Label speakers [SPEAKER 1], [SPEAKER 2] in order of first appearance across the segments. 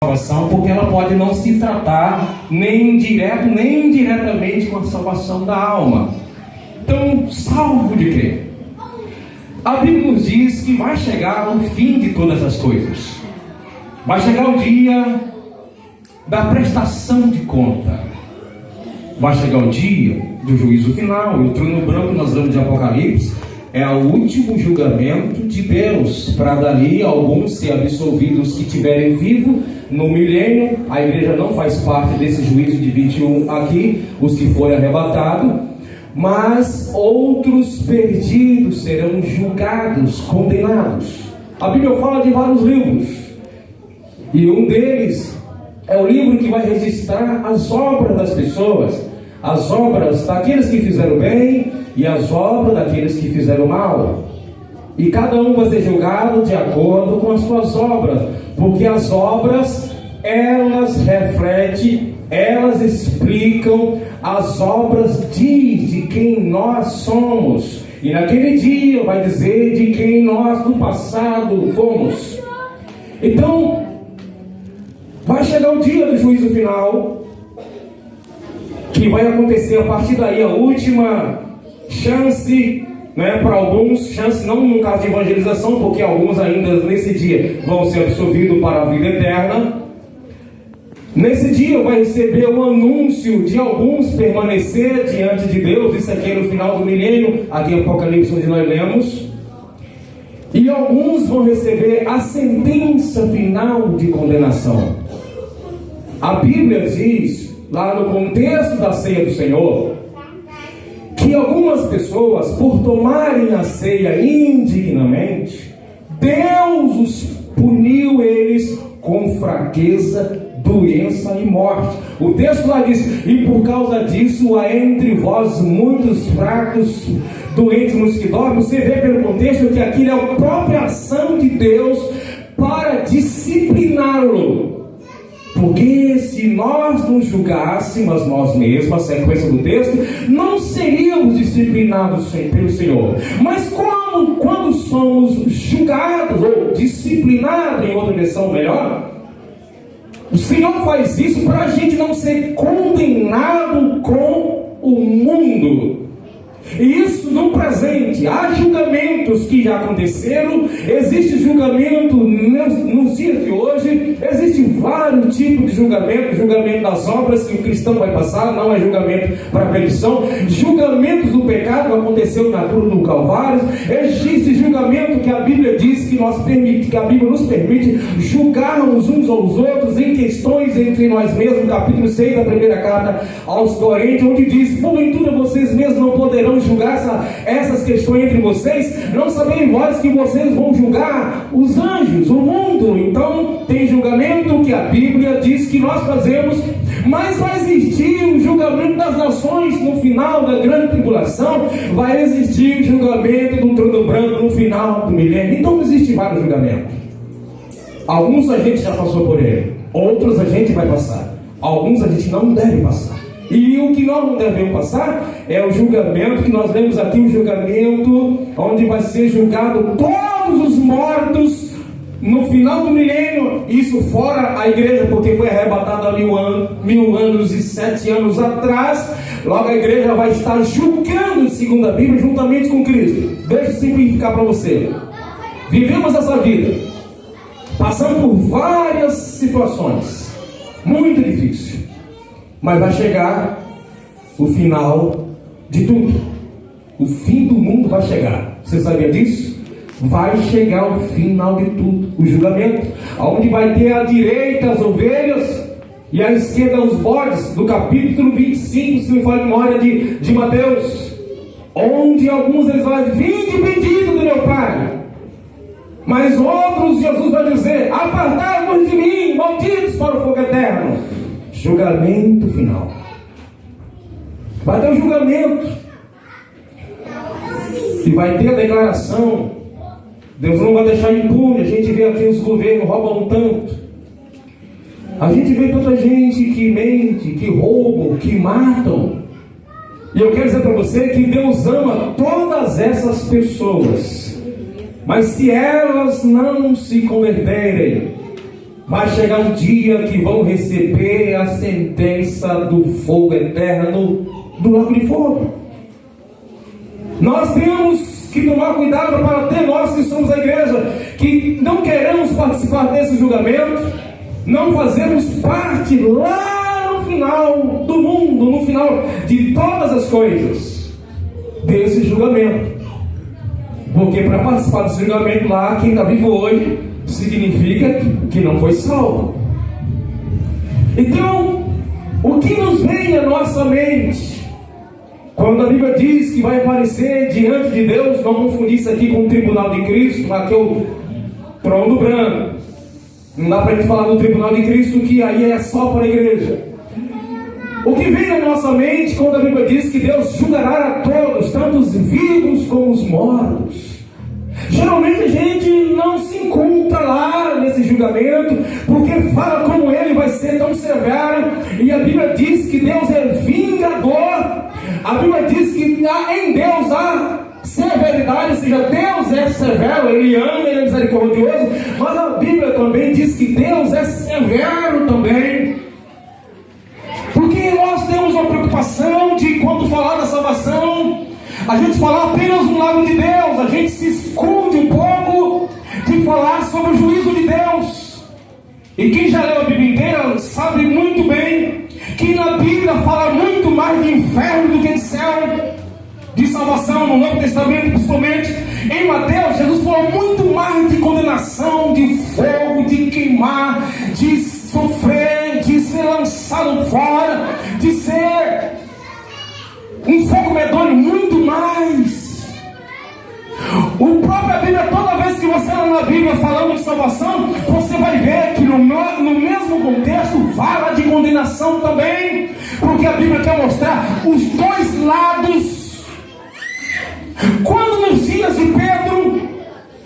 [SPEAKER 1] salvação, porque ela pode não se tratar nem direto nem indiretamente com a salvação da alma. Então, salvo de quê? A Bíblia nos diz que vai chegar o fim de todas as coisas. Vai chegar o dia da prestação de conta. Vai chegar o dia do juízo final. E o trono branco, nós lemos de Apocalipse, é o último julgamento de Deus, para dali alguns ser absolvidos que tiverem vivo no milênio. A igreja não faz parte desse juízo de 21 aqui, os que forem arrebatados, mas outros perdidos serão julgados, condenados. A Bíblia fala de vários livros, e um deles é o livro que vai registrar as obras das pessoas, as obras daqueles que fizeram bem e as obras daqueles que fizeram mal. E cada um vai ser julgado de acordo com as suas obras, porque as obras, elas refletem, elas explicam, as obras diz de quem nós somos. E naquele dia vai dizer de quem nós no passado fomos. Então, vai chegar o dia do juízo final, que vai acontecer a partir daí a última chance, para alguns, chance não no caso de evangelização, porque alguns ainda nesse dia vão ser absorvidos para a vida eterna. Nesse dia vai receber o anúncio de alguns permanecer diante de Deus. Isso aqui é no final do milênio, aqui em Apocalipse onde nós lemos. E alguns vão receber a sentença final de condenação. A Bíblia diz, lá no contexto da ceia do Senhor, que algumas pessoas, por tomarem a ceia indignamente, Deus os puniu eles com fraqueza, doença e morte. O texto lá diz: e por causa disso há entre vós muitos fracos, doentes, muitos que dormem. Você vê pelo contexto que aquilo é a própria ação de Deus para discipliná-lo. Porque se nós nos julgássemos nós mesmos, a sequência do texto, não seríamos disciplinados pelo Senhor. Mas quando somos julgados ou disciplinados, em outra versão melhor, o Senhor faz isso para a gente não ser condenado com o mundo. E isso no presente. Há julgamentos que já aconteceram, existe julgamento nos dias de hoje, existem vários tipos de julgamento. Julgamento das obras que o cristão vai passar, não é julgamento para a perdição. Julgamentos do pecado, que aconteceu na cruz do Calvário. Existe julgamento que a Bíblia diz que que a Bíblia nos permite julgarmos uns aos outros em questões entre nós mesmos. Capítulo 6 da primeira carta aos Coríntios, onde diz: porventura vocês mesmos não poderão julgar essas questões entre vocês? Não sabem vós que vocês vão julgar os anjos, o mundo? Então tem julgamento que a Bíblia diz que nós fazemos, mas vai existir o julgamento das nações no final da grande tribulação, vai existir o julgamento do trono branco no final do milênio. Então existem vários julgamentos. Alguns a gente já passou por ele, outros a gente vai passar, alguns a gente não deve passar. E o que nós não devemos passar é o julgamento que nós lemos aqui, o julgamento onde vai ser julgado todos os mortos no final do milênio. Isso fora a igreja, porque foi arrebatada há 1000 anos e 7 anos atrás. Logo a igreja vai estar julgando, segundo a Bíblia, juntamente com Cristo. Deixa eu simplificar para você. Vivemos essa vida, passando por várias situações, muito difíceis. Mas vai chegar o final de tudo. O fim do mundo vai chegar. Você sabia disso? Vai chegar o final de tudo. O julgamento, onde vai ter à direita as ovelhas e à esquerda os bodes, do capítulo 25, se me fala a memória de Mateus. Onde alguns eles vão dizer: vinde bendito do meu Pai. Mas outros, Jesus vai dizer: apartai-vos de mim, malditos, para o fogo eterno. Julgamento final. Vai ter um julgamento. E vai ter a declaração. Deus não vai deixar impune. A gente vê aqui os governos roubam tanto. A gente vê tanta gente que mente, que roubam, que matam. E eu quero dizer para você que Deus ama todas essas pessoas. Mas se elas não se converterem, vai chegar um dia que vão receber a sentença do fogo eterno do lago de fogo. Nós temos que tomar cuidado para ter, nós que somos a igreja, que não queremos participar desse julgamento, não fazemos parte lá no final do mundo, no final de todas as coisas, desse julgamento. Porque para participar desse julgamento lá, quem está vivo hoje, significa que não foi salvo. Então, o que nos vem à nossa mente quando a Bíblia diz que vai aparecer diante de Deus? Não confundir isso aqui com o tribunal de Cristo, aqui é o trono branco. Não dá para a gente falar do tribunal de Cristo, que aí é só para a igreja. O que vem à nossa mente quando a Bíblia diz que Deus julgará a todos, tanto os vivos como os mortos? Geralmente a gente não se encontra lá nesse julgamento, porque fala como ele vai ser tão severo, e a Bíblia diz que Deus é vingador. A Bíblia diz que em Deus há severidade, ou seja, Deus é severo, Ele ama, Ele é misericordioso, mas a Bíblia também diz que Deus é severo também. Porque nós temos uma preocupação de, quando falar da salvação, a gente falar apenas no lado de Deus, a gente se esconde um pouco de falar sobre o juízo de Deus. E quem já leu a Bíblia inteira sabe muito bem que na Bíblia fala muito mais de inferno do que de céu, de salvação. No Novo Testamento, principalmente em Mateus, Jesus falou muito mais de condenação, de fogo, de queimar, de sofrer, de ser lançado fora, de ser um fogo medonho, muito mais. O próprio Bíblia, toda vez que você lê na Bíblia falando de salvação, você vai ver que no mesmo contexto fala de condenação também, porque a Bíblia quer mostrar os dois lados. Quando nos dias de Pedro,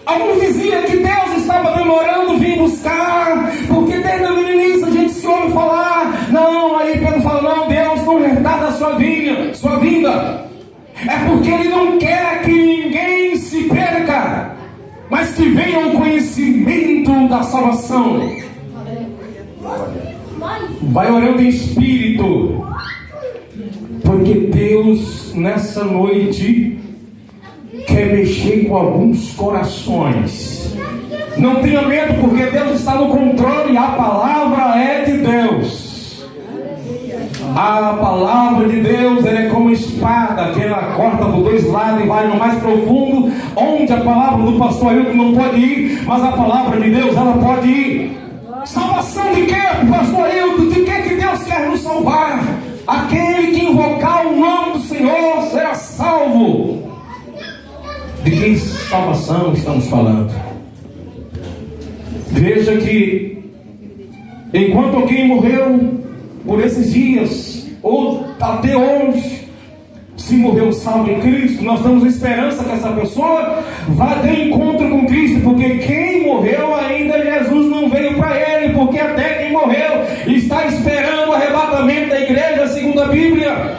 [SPEAKER 1] alguns diziam que Deus estava demorando vir buscar, porque desde o início a gente se ouve falar. Não, aí Pedro fala: não, Deus não retarda a sua vinda. É porque Ele não quer que ninguém se perca, mas que venha o conhecimento da salvação. Vai orando em espírito, porque Deus nessa noite quer mexer com alguns corações. Não tenha medo, porque Deus está no controle e a palavra é de Deus. A palavra de Deus, ela é como espada, que ela corta por dois lados e vai no mais profundo, onde a palavra do pastor Ailton não pode ir, mas a palavra de Deus, ela pode ir. Salvação de quê, pastor Ailton? De que Deus quer nos salvar? Aquele que invocar o nome do Senhor será salvo. De que salvação estamos falando? Veja que enquanto alguém morreu por esses dias, ou até hoje, se morreu salvo em Cristo, nós temos esperança que essa pessoa vá ter encontro com Cristo, porque quem morreu ainda, Jesus não veio para ele, porque até quem morreu está esperando o arrebatamento da igreja, segundo a Bíblia.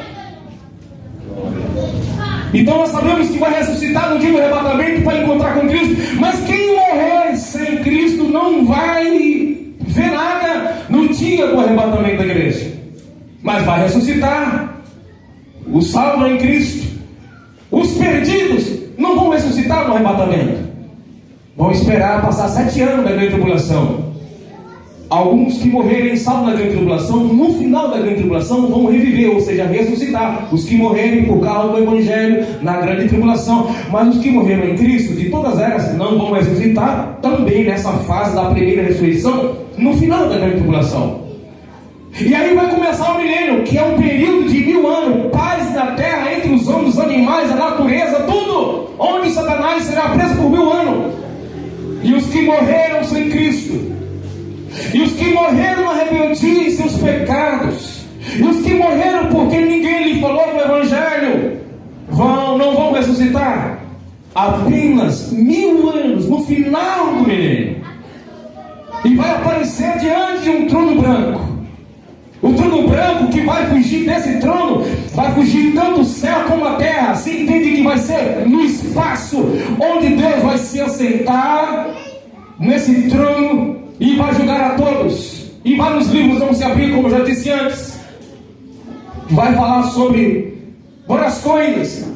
[SPEAKER 1] Então nós sabemos que vai ressuscitar no dia do arrebatamento para encontrar com Cristo, mas quem morrer sem Cristo não vai ver nada no dia do arrebatamento da igreja, mas vai ressuscitar. Os salvos em Cristo, os perdidos, não vão ressuscitar no arrebatamento, vão esperar passar 7 anos da grande tribulação. Alguns que morrerem salvos na grande tribulação, no final da grande tribulação vão reviver, ou seja, ressuscitar. Os que morrerem por causa do Evangelho na grande tribulação, mas os que morreram em Cristo, de todas elas, não vão ressuscitar também nessa fase da primeira ressurreição, no final da grande tribulação. E aí vai começar o milênio, que é um período de 1000 anos, paz na terra entre os homens, os animais, a natureza, tudo, onde Satanás será preso por 1000 anos. E os que morreram sem Cristo, e os que morreram na rebeldia em seus pecados, e os que morreram porque ninguém lhe falou do Evangelho, não vão ressuscitar. Apenas 1000 anos no final do milênio, e vai aparecer diante de um trono branco. O trono branco que vai fugir desse trono, vai fugir tanto o céu como a terra. Se entende que vai ser no espaço, onde Deus vai se assentar nesse trono, e vai julgar a todos. E vários livros vão se abrir, como eu já disse antes. Vai falar sobre várias coisas,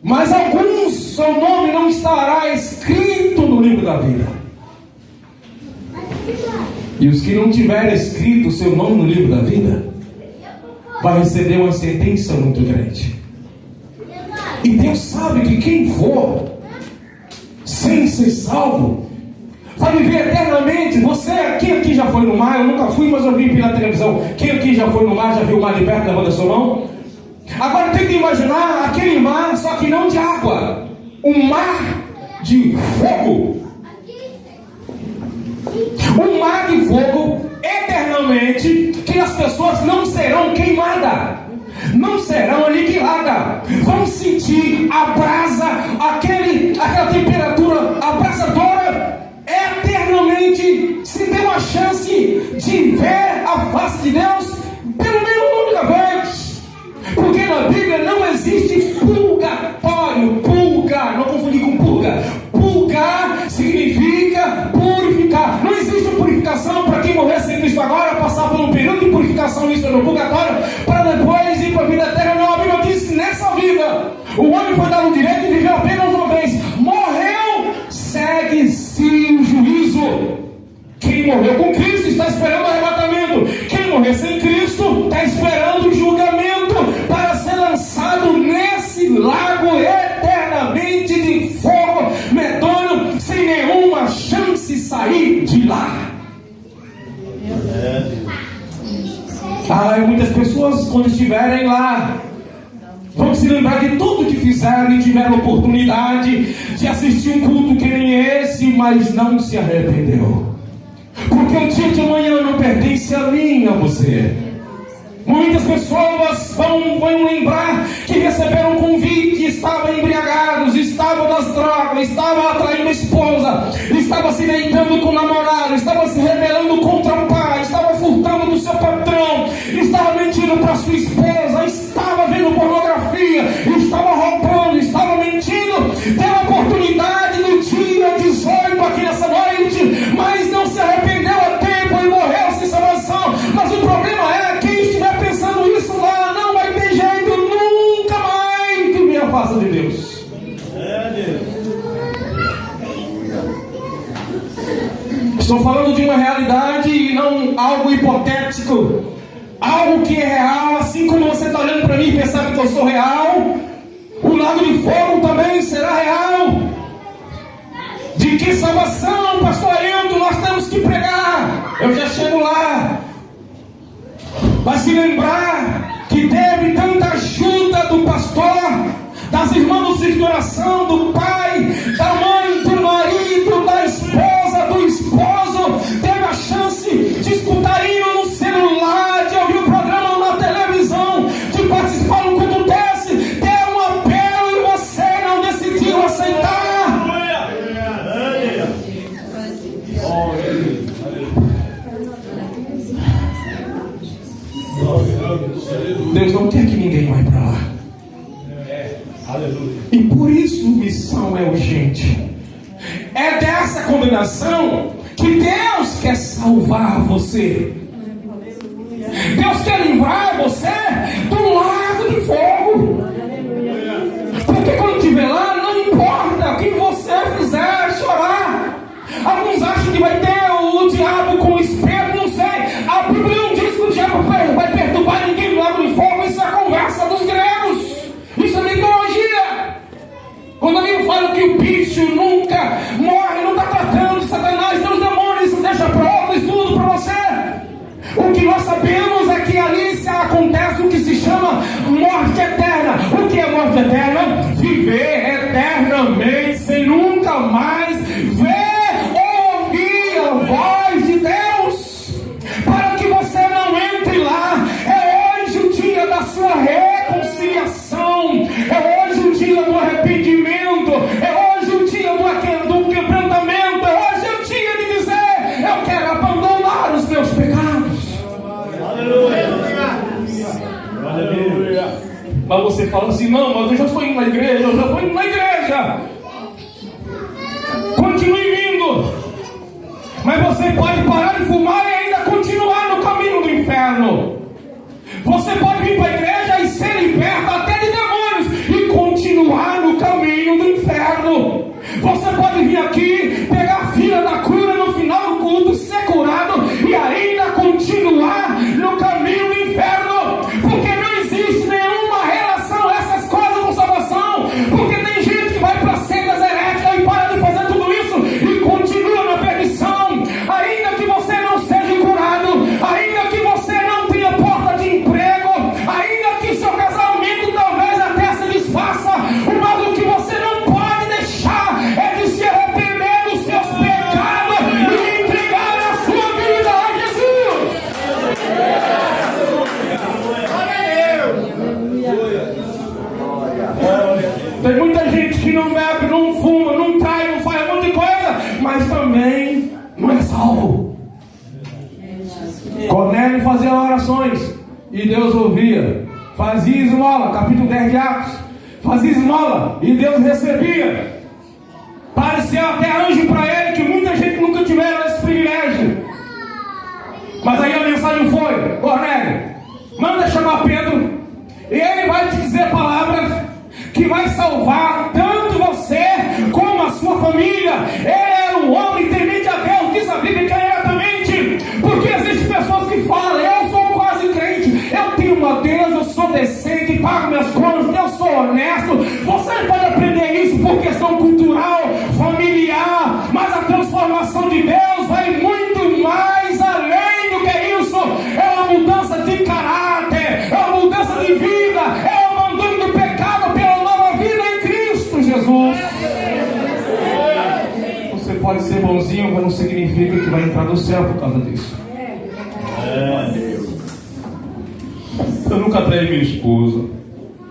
[SPEAKER 1] mas alguns, seu nome não estará escrito no livro da vida. E os que não tiverem escrito seu nome no livro da vida, vai receber uma sentença muito grande. E Deus sabe que quem for sem ser salvo vai viver eternamente. Você, quem aqui já foi no mar? Eu nunca fui, mas eu vi pela televisão. Quem aqui já foi no mar, já viu o mar de perto? Levanta a sua mão. Agora tem que imaginar aquele mar, só que não de água, um mar de fogo. Um mar de fogo eternamente, que as pessoas não serão queimadas, não serão aniquiladas, vão sentir a brasa, aquela temperatura abrasadora eternamente, sem ter uma chance de ver a face de Deus pelo menos uma única vez. Porque na Bíblia não existe purgatório. Purga, não confundir com purga. Purgar significa purificar. Não existe purificação para quem morrer sem Cristo agora, passar por um período de purificação, isso é no purgatório, para depois ir para a vida eterna. Não, a Bíblia diz que nessa vida o homem foi dado o direito de viver apenas uma vez. Morreu, segue-se o juízo. Quem morreu com Cristo está esperando o arrebatamento. Quem morrer sem Cristo está esperando o julgamento para ser lançado nesse lago eternamente de fogo medonho, sem nenhuma chance de sair de lá. Muitas pessoas, quando estiverem lá, vão se lembrar de tudo que fizeram e tiveram oportunidade de assistir um culto que nem esse, mas não se arrependeu. Porque o dia de amanhã não pertence a mim e a você. Muitas pessoas vão lembrar que receberam um convite, estavam embriagados, estavam nas drogas, estavam atraindo a esposa, estavam se deitando com o namorado, estavam se rebelando contra o pai, estavam furtando do seu patrão, estavam mentindo para sua esposa, estavam vendo pornografia, estavam roubando, estavam mentindo. Teve a oportunidade no dia 18 aqui nessa noite, mas não se arrependeu a tempo e morreu sem salvação. Mas o problema é que quem estiver pensando isso lá não vai ter jeito nunca mais de ver a face de Deus. Estou falando de uma realidade e não algo hipotético, algo que é real. Assim como você está olhando para mim e pensando que eu sou real, o lago de fogo também será real. De que salvação, pastor Ailton, nós temos que pregar? Eu já chego lá. Vai se lembrar que teve tanta ajuda do pastor, das irmãs do círculo de oração, do pai, da mãe, do marido, da esposa, do esposo. Teve a chance de escutar hino no celular, de ouvir o programa na televisão, de participar no culto desse. Deu um apelo e você não decidiu aceitar. Deus não quer que ninguém vá para lá. E por isso missão é urgente. É dessa combinação que Deus quer salvar você. Deus quer livrar você do lago de fogo. Porque quando estiver lá, não importa o que você fizer chorar. Alguns acham que vai ter o diabo com o espeto, não sei. A Bíblia não diz que o diabo vai perturbar ninguém no lago de fogo. Isso é a conversa dos gregos. Isso é mitologia. Quando alguém fala que o bicho nunca morre, não está tratando de Satanás, dos demônios, isso deixa para outro estudo para você. O que nós sabemos é que ali acontece o que se chama morte eterna. O que é morte eterna? Viver eternamente sem nunca mais ver ou ouvir a voz de Deus. Para que você não entre lá. É hoje o dia da sua reconciliação. É hoje o dia do arrependimento. É hoje o dia do quebrantamento. É hoje o dia de dizer: eu quero abandonar os meus pecados. Aleluia. Mas você fala assim: não, mas eu já estou indo na igreja, Continue vindo. Mas Você pode parar de fumar e ainda continuar no caminho do inferno. Você pode vir para a igreja e ser liberto até de demônios e continuar no caminho do inferno. Você pode vir aqui, pegar a fila da cura no final do culto, ser curado e ainda continuar no caminho do inferno. Porque não existe nenhuma relação essas coisas com salvação. Porque tem gente que vai para seitas heréticas e para de fazer tudo isso e continua na perdição. Ainda que você não seja curado, ainda que você não tenha porta de emprego, ainda que seu casamento talvez até se desfaça, mas o que você não pode deixar é de se arrepender dos seus pecados e entregar a sua vida a Jesus. Tem muita gente que não bebe, não fuma, não trai, não faz um monte de coisa, mas também não é salvo. Cornélio fazia orações e Deus ouvia. Fazia esmola, capítulo 10 de Atos. Fazia esmola e Deus recebia. Pareceu até anjo para ele, que muita gente nunca tiveram esse privilégio. Mas aí a mensagem foi: Cornélio, manda chamar Pedro e ele vai te dizer palavras que vai salvar tanto você como a sua família. Ele era um homem temente a Deus, diz a Bíblia diretamente. Porque existem pessoas que falam: eu sou quase crente, eu tenho a Deus, eu sou decente, pago minhas contas, eu sou honesto. Você pode aprender isso por questão cultural, familiar, mas a transformação de Deus vai muito mais além do que isso. É uma mudança de caráter, é uma mudança de vida, é o abandono do pecado pela nova vida em Cristo Jesus. Você pode ser bonzinho, mas não significa que vai entrar no céu por causa disso. Eu nunca traí minha esposa.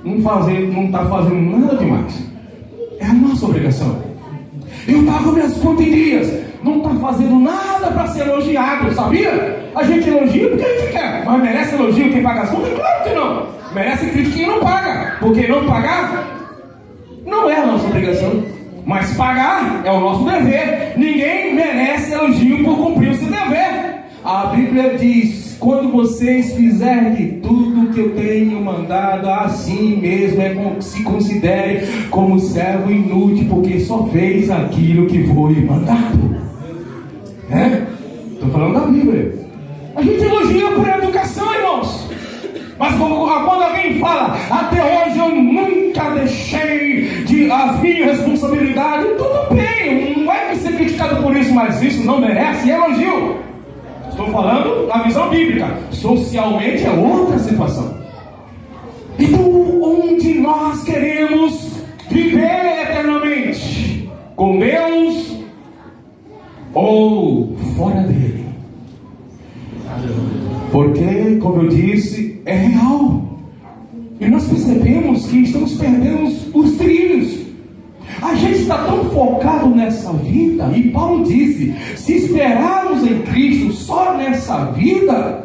[SPEAKER 1] Não está fazendo nada demais. É a nossa obrigação. Eu pago minhas contas em dias. Não está fazendo nada para ser elogiado, sabia? A gente elogia porque a gente quer, mas merece elogio quem paga as contas? Claro que não. Merece crítica quem não paga. Porque não pagar não é a nossa obrigação, mas pagar é o nosso dever. Ninguém merece elogio por cumprir o seu dever. A Bíblia diz: quando vocês fizerem tudo que eu tenho mandado, assim mesmo se considere como servo inútil, porque só fez aquilo que foi mandado. Estou falando da Bíblia. A gente elogia por educação, irmãos. Mas quando alguém fala: até hoje eu nunca deixei as minhas responsabilidades, tudo bem, não é que ser criticado por isso, mas isso não merece elogio. Estou falando na visão bíblica. Socialmente é outra situação. Então, onde nós queremos viver eternamente? Com Deus ou fora dele? Porque, como eu disse, é real. E nós percebemos que estamos perdendo os trilhos. A gente está tão focado nessa vida, e Paulo disse: se esperarmos em Cristo só nessa vida,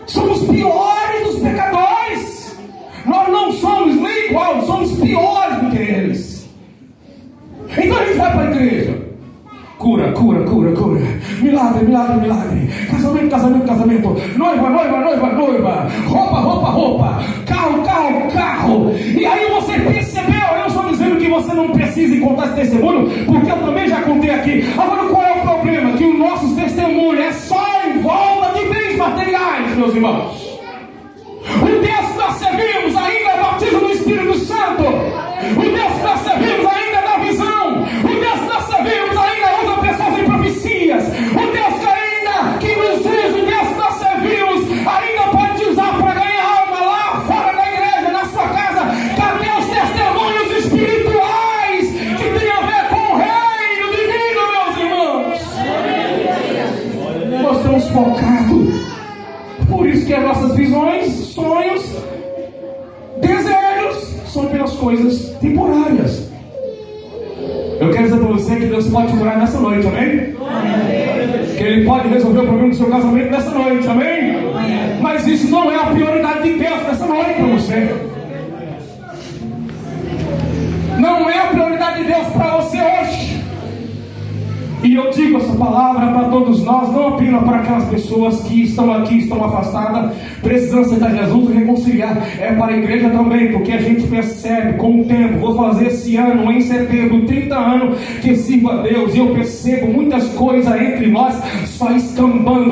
[SPEAKER 1] somos piores dos pecadores. Nós não somos nem iguais, somos piores do que eles. Então a gente vai para a igreja: cura, cura, cura, cura, milagre, milagre, milagre, casamento, casamento, casamento, noiva, noiva, noiva, noiva, roupa, roupa, roupa, carro, carro, carro. E aí você percebeu? Eu estou dizendo que você não precisa contar esse testemunho, porque eu também já contei aqui. Agora, qual é o problema? Que o nosso testemunho é só em volta de bens materiais, meus irmãos. O Deus que nós servimos ainda é batismo no Espírito Santo. O Deus que nós servimos ainda dá visão. O Deus que nós servimos ainda usa pessoas em profecias. O Deus que nos usa, o Deus que nós servimos ainda pode te usar para ganhar alma lá fora da igreja, na sua casa. Cadê os testemunhos espirituais que tem a ver com o reino divino, meus irmãos? Nós estamos focados. Por isso que as nossas visões, sonhos, desejos são apenas coisas temporárias. Eu quero dizer para você que Deus pode te curar nessa noite, amém? Amém. Que Ele pode resolver o problema do seu casamento nessa noite, amém? Amém. Mas isso não é a prioridade de Deus nessa noite para você. Não é a prioridade de Deus para você hoje. E eu digo essa palavra para todos nós, não apenas para aquelas pessoas que estão aqui, estão afastadas, precisando aceitar Jesus e reconciliar, é para a igreja também, porque a gente percebe com o tempo. Vou fazer esse ano, em setembro, 30 anos que sirvo a Deus, e eu percebo muitas coisas entre nós só escambando.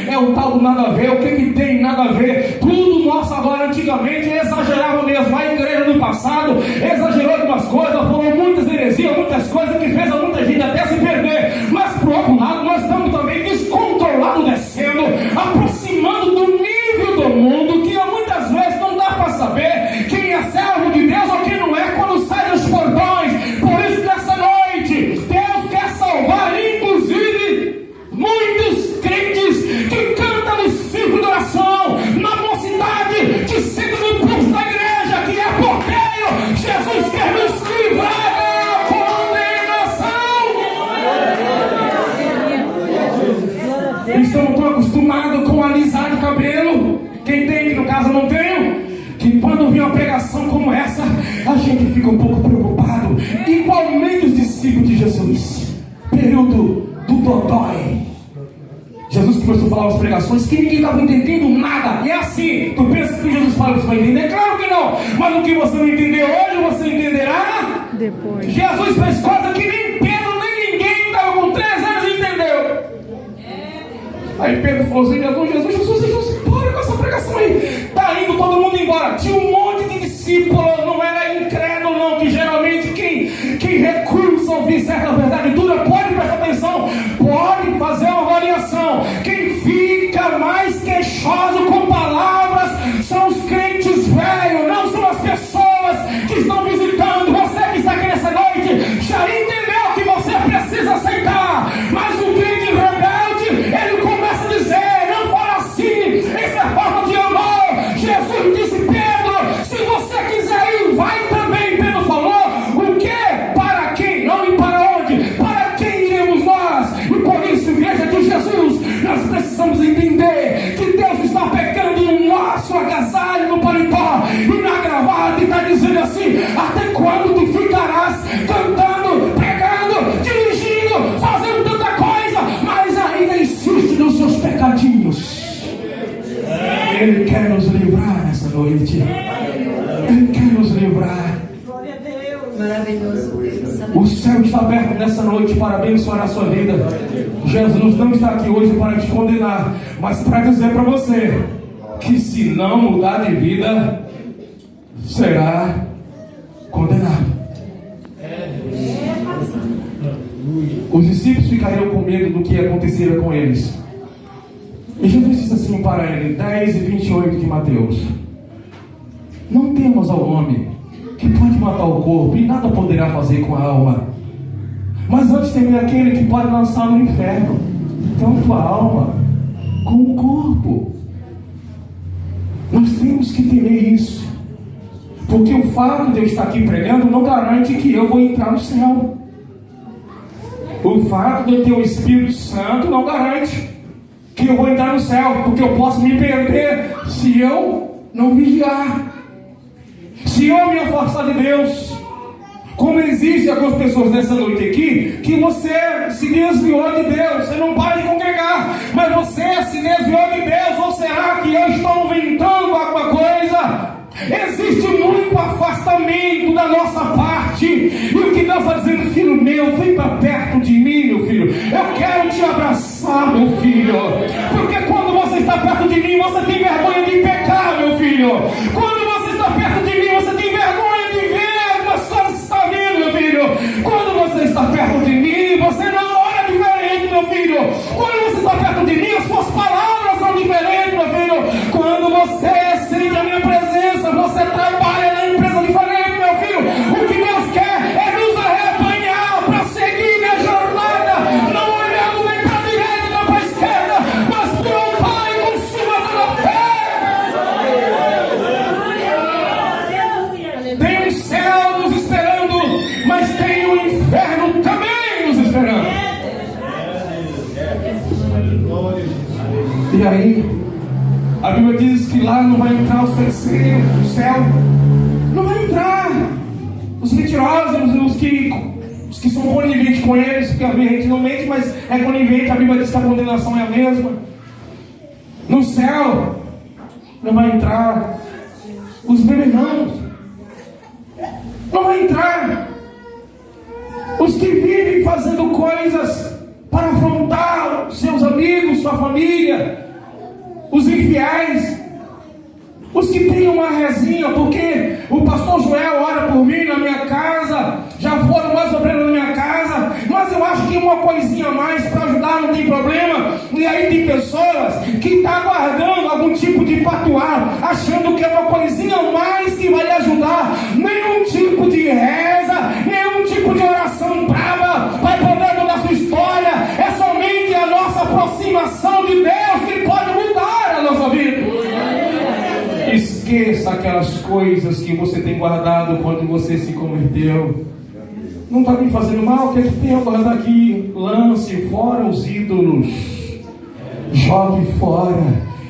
[SPEAKER 1] É o tal do nada a ver. O que tem nada a ver? Tudo nosso agora, antigamente exagerava mesmo. A igreja do passado exagerou algumas coisas, falou muitas heresias, muitas coisas que fez a muita gente até se perder. Mas por outro lado, nós estamos também descontrolados, descendo, aproximando do nível do mundo, que muitas vezes não dá para saber quem é servo de Deus ou quem não é quando sai dos portões. Por isso, nessa noite, Deus quer salvar, inclusive, muitos crentes que cantam no círculo de oração, na mocidade, que sentem no pulso da igreja, que é porteiro. Jesus quer nos livrar da condenação. Estamos tão acostumados com alisar de cabelo. Quem tem, que no caso não tenho, que quando vem uma pregação como essa, a gente fica um pouco preocupado. Igualmente os discípulos de Jesus, período do dodói. Jesus começou a falar umas pregações que ninguém estava entendendo nada. E é assim, tu pensa que Jesus fala que você vai entender? Claro que não. Mas o que você não entendeu hoje, você entenderá depois. Jesus fez coisa que nem Pedro, nem ninguém estava com 3 anos e entendeu. Aí Pedro falou assim: Jesus, para com essa pregação aí. Tá indo todo mundo embora. Tinha um monte de discípulos, não era incrédulo não, que geralmente quem recusa ouvir certa verdade dura, pode prestar atenção, pode fazer uma avaliação. Quem fica mais queixoso com palavras são os crentes velhos, não são as pessoas que estão visitando. Você que está aqui nessa noite já entendeu que você precisa aceitar, mas o crente rebelde, ele começa a dizer: não fala assim, isso é falta de amor. Jesus disse: Pedro, se você quiser ir, vai também. Pedro falou: o quê? Para quem? Não e para onde? Para quem iremos nós? E por isso, igreja de Jesus, nós precisamos entender que Deus está pegando no nosso agasalho, no paletó e na gravata, e está dizendo assim: até quando tu ficarás cantando, pregando, dirigindo, fazendo tanta coisa, mas ainda insiste nos seus pecadinhos? Ele quer nos livrar nessa noite. Ele quer nos livrar.
[SPEAKER 2] Glória a Deus. Maravilhoso Deus.
[SPEAKER 1] O céu está aberto nessa noite para abençoar a sua vida. Jesus não está aqui hoje para te condenar, mas para dizer para você que se não mudar de vida, será condenado. Os discípulos ficariam com medo do que aconteceria com eles. E Jesus disse assim para ele, 10 e 28 de Mateus: não temos ao homem que pode matar o corpo e nada poderá fazer com a alma, mas antes temer aquele que pode lançar no inferno tanto a alma como o corpo. Nós temos que temer isso, porque o fato de eu estar aqui pregando não garante que eu vou entrar no céu. O fato de eu ter o Espírito Santo não garante que eu vou entrar no céu, porque eu posso me perder se eu não vigiar, se eu me afastar de Deus. Como existe algumas pessoas nessa noite aqui que você se desviou de Deus, você não para de congregar, mas você se desviou de Deus. Ou será que eu estou inventando alguma coisa? Existe muito afastamento da nossa parte, e o que Deus está dizendo: filho meu, vem para perto de mim, meu filho, eu quero te abraçar, meu filho, porque quando você está perto de mim, você tem vergonha de pecar, meu filho. Quando você está perto de mim, você tem vergonha de ver algumas coisas que você está vendo, meu filho. Quando você está perto de mim, você não olha diferente, meu filho. Quando você está perto de mim, as suas palavras são diferentes, meu filho. Quando você sente a minha presença, você trabalha na empresa diferente, meu filho. O que Deus quer é nos arrebanhar para seguir na jornada, não olhando nem para a direita nem para a esquerda, mas para o Pai consumado da fé. Tem um céu nos esperando, mas tem um inferno também nos esperando. E aí, a Bíblia diz que lá não vai entrar os feiticeiros do céu, não vai entrar os mentirosos, os que Os que são coniventes com eles, porque a gente não mente, mas é conivente, a Bíblia diz que a condenação é a mesma. No céu não vai entrar os beberrões, não vai entrar os que vivem fazendo coisas para afrontar seus amigos, sua família, os infiéis, os que têm uma rezinha, porque o pastor Joel ora por mim na minha casa, já foram mais obreiros na minha casa, mas eu acho que uma coisinha a mais para ajudar não tem problema. E aí tem pessoas que estão aguardando algum tipo de patuar, achando que é uma coisinha a mais que vai lhe ajudar. Nenhum tipo de reza, nenhum tipo de oração brava vai poder mudar sua história. É somente a nossa aproximação de Deus que pode mudar a nossa vida. Esqueça aquelas coisas que você tem guardado quando você se converteu. Não está me fazendo mal, o que é que tem a guardar aqui? Lance fora os ídolos, jogue fora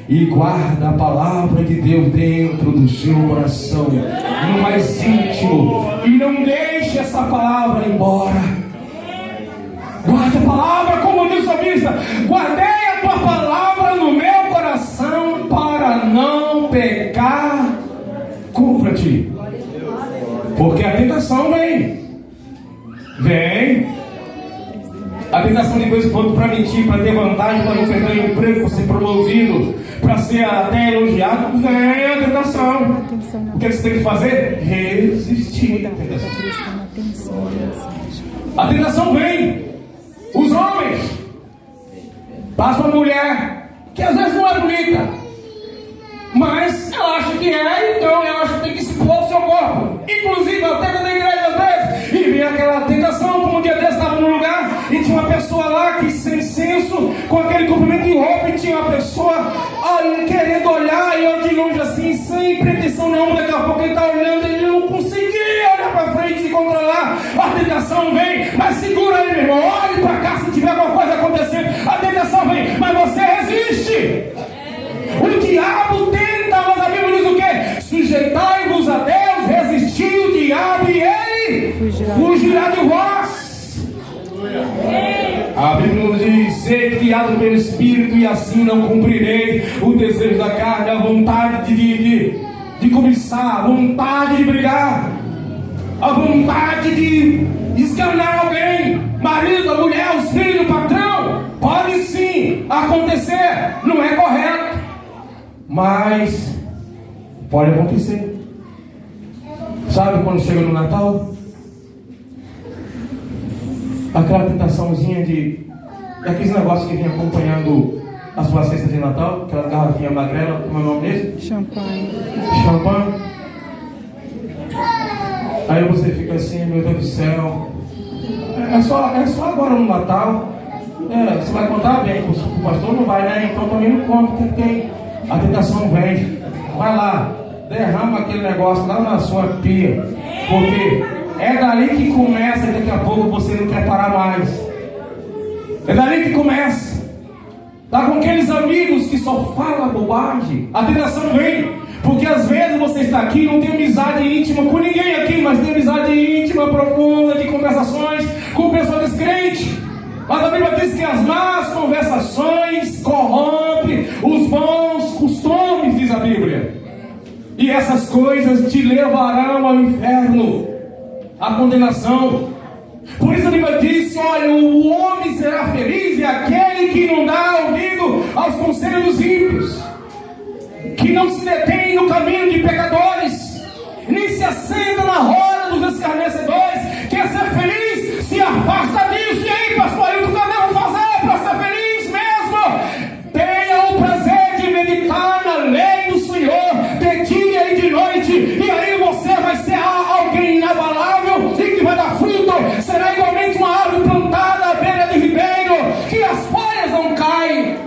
[SPEAKER 1] e guarda a palavra de Deus dentro do seu coração, no mais íntimo, e não deixe essa palavra embora. Guarde a palavra, como diz o salmista: guardei a tua palavra no meu coração para não pecar contra ti. Porque a tentação vem. A tentação de vez em quando para mentir, para ter vantagem, para não perder o emprego, para ser promovido, para ser até elogiado. Vem a tentação. O que você tem que fazer? Resistir. A tentação vem. Os homens passam uma mulher que às vezes não é bonita, mas ela acha que é, então ela acha que tem que expor o seu corpo, inclusive até na igreja às vezes. E vem aquela tentação, como um dia desse estava num lugar e tinha uma pessoa lá que sem senso, com aquele comprimento de roupa, e tinha uma pessoa querendo olhar, e eu de longe assim, sem pretensão nenhuma. Daqui a pouco ele está olhando, ele não conseguia olhar para frente e controlar. A tentação vem, mas segura aí, meu irmão, olhe para cá se tiver alguma coisa acontecendo. A tentação vem, mas você resiste. O diabo tenta, mas a Bíblia diz o quê? Sujeitai-vos a Deus, resisti o diabo e ele fugirá de vós. A Bíblia nos diz: ser criado pelo Espírito, e assim não cumprirei o desejo da carne, a vontade de cobiçar, a vontade de brigar, a vontade de esganar alguém, marido, a mulher, os filhos, o patrão. Pode sim acontecer, não é correto, mas pode acontecer. Sabe quando chega no Natal? Aquela tentaçãozinha daqueles negócios que vem acompanhando a sua cesta de Natal, aquela garrafinha magrela, como é o nome mesmo? Champanhe. Aí você fica assim, meu Deus do céu, é só agora no Natal. Você vai contar bem, o pastor não vai, né? Então também não conta, porque tem. A tentação vem, vai lá, derrama aquele negócio lá na sua pia, porque é dali que começa, e daqui a pouco você não quer parar mais. É dali que começa. Tá com aqueles amigos que só falam bobagem. A tentação vem, porque às vezes você está aqui e não tem amizade íntima com ninguém aqui, mas tem amizade íntima, profunda, de conversações com pessoas descrentes. Mas a Bíblia diz que as más conversações corrompem os bons costumes, diz a Bíblia. E essas coisas te levarão ao inferno, à condenação. Por isso a Bíblia diz: olha, o homem será feliz é aquele que não dá ouvido aos conselhos dos ímpios, que não se detém no caminho de pecadores, nem se assenta na roda dos escarnecedores. Quer ser feliz? Se afasta disso. E aí, pastor, o que eu devo fazer para ser feliz mesmo? Tenha o prazer de meditar na lei do Senhor de dia e de noite, e aí você vai ser alguém inabalável e que vai dar fruto. Será igualmente uma árvore plantada à beira de ribeiro, que as folhas não caem,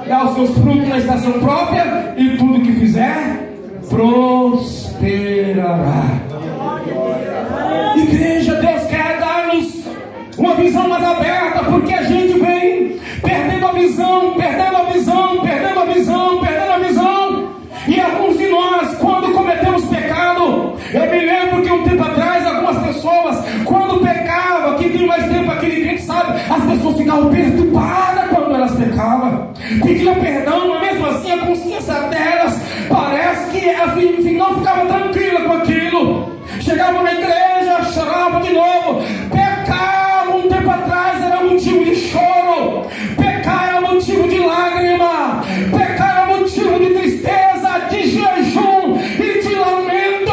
[SPEAKER 1] dá os seus frutos na estação própria, e tudo que fizer prosperará. Igreja, Deus quer dar-nos uma visão mais aberta, porque a gente vem perdendo a visão, e alguns de nós, quando cometemos pecado, eu me lembro que um tempo atrás algumas pessoas, quando pecava, que tem uma ficavam perturbadas quando elas pecavam, pediam perdão, mas mesmo assim a consciência delas parece que enfim, não ficava tranquila com aquilo. Chegavam na igreja, choravam de novo. Pecar um tempo atrás era motivo de choro, pecar era motivo de lágrima, pecar era motivo de tristeza, de jejum e de lamento.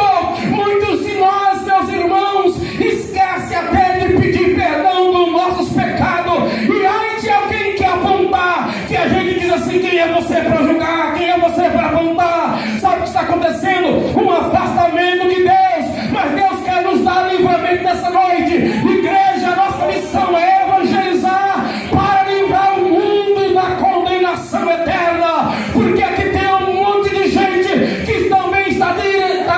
[SPEAKER 1] Muitos de nós, meus irmãos, esquecem até de pedir perdão dos nossos pecados. E ai de alguém que apontar, que a gente diz assim: quem é você para julgar? Quem é você para apontar? Sabe o que está acontecendo? Um afastamento de Deus. Mas Deus quer nos dar livramento nessa noite. Igreja, nossa missão é evangelizar para livrar o mundo da condenação eterna. Porque aqui tem um monte de gente que também está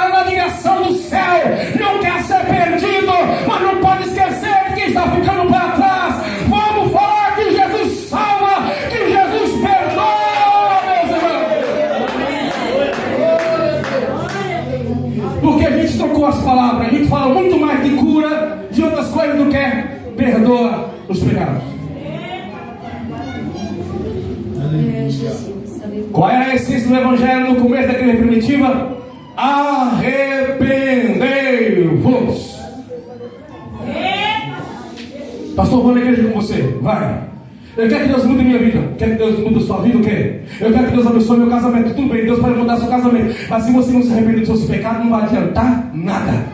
[SPEAKER 1] na direção do céu, não quer ser perdido, mas não pode esquecer que está ficando para trás. Vamos falar que Jesus salva, que Jesus perdoa, meus irmãos. Porque a gente trocou as palavras, a gente fala muito mais de cura, de outras coisas do que perdoa os pecados. Qual era a essência do evangelho no começo da igreja primitiva? Arrependei-vos. Pastor, vou na igreja com você. Vai. Eu quero que Deus mude minha vida. Quer que Deus mude a sua vida? O quê? Eu quero que Deus abençoe meu casamento. Tudo bem, Deus pode mudar seu casamento. Mas se você não se arrepender dos seus pecados, não vai adiantar nada.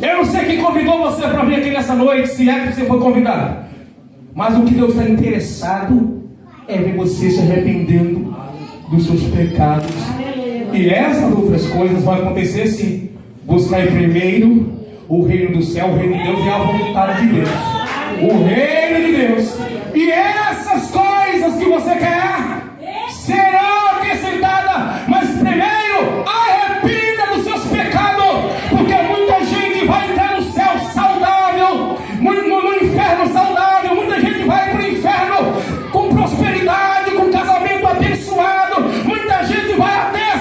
[SPEAKER 1] Eu não sei quem convidou você para vir aqui nessa noite, se é que você foi convidado. Mas o que Deus está interessado é ver você se arrependendo dos seus pecados. E essas outras coisas vão acontecer se buscar primeiro o reino do céu, o reino de Deus e a vontade de Deus. O reino de Deus. E essas coisas que você quer serão acrescentadas. Mas primeiro, arrependa dos seus pecados. Porque muita gente vai entrar no céu saudável, no inferno saudável. Muita gente vai para o inferno com prosperidade, com casamento abençoado. Muita gente vai até,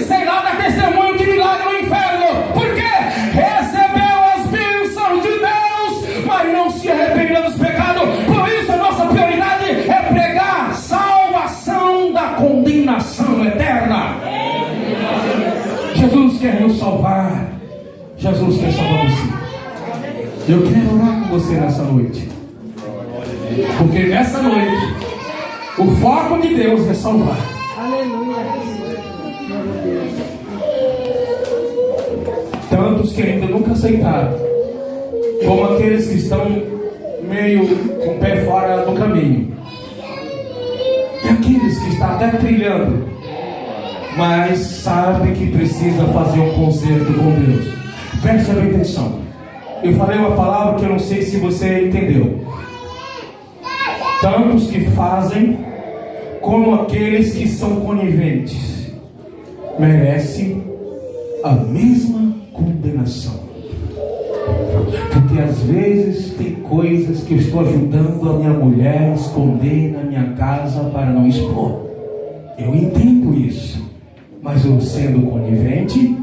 [SPEAKER 1] sei lá, dar testemunho de milagre no inferno. Por quê? Recebeu as bênçãos de Deus, mas não se arrependeu dos pecados. Por isso a nossa prioridade é pregar salvação da condenação eterna. Jesus quer nos salvar. Jesus quer salvar você. Eu quero orar com você nessa noite. Porque nessa noite o foco de Deus é salvar. Tantos que ainda nunca aceitaram, como aqueles que estão meio com o pé fora do caminho, e aqueles que estão até trilhando, mas sabe que precisa fazer um concerto com Deus. Preste bem atenção. Eu falei uma palavra que eu não sei se você entendeu. Tantos que fazem como aqueles que são coniventes merecem a mesma condenação. Porque às vezes tem coisas que eu estou ajudando a minha mulher a esconder na minha casa para não expor. Eu entendo isso. Mas eu sendo conivente,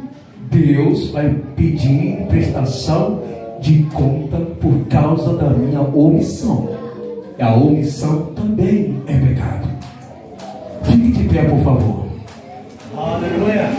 [SPEAKER 1] Deus vai pedir prestação de conta por causa da minha omissão. E a omissão também é pecado. Fique de pé, por favor.
[SPEAKER 3] Aleluia.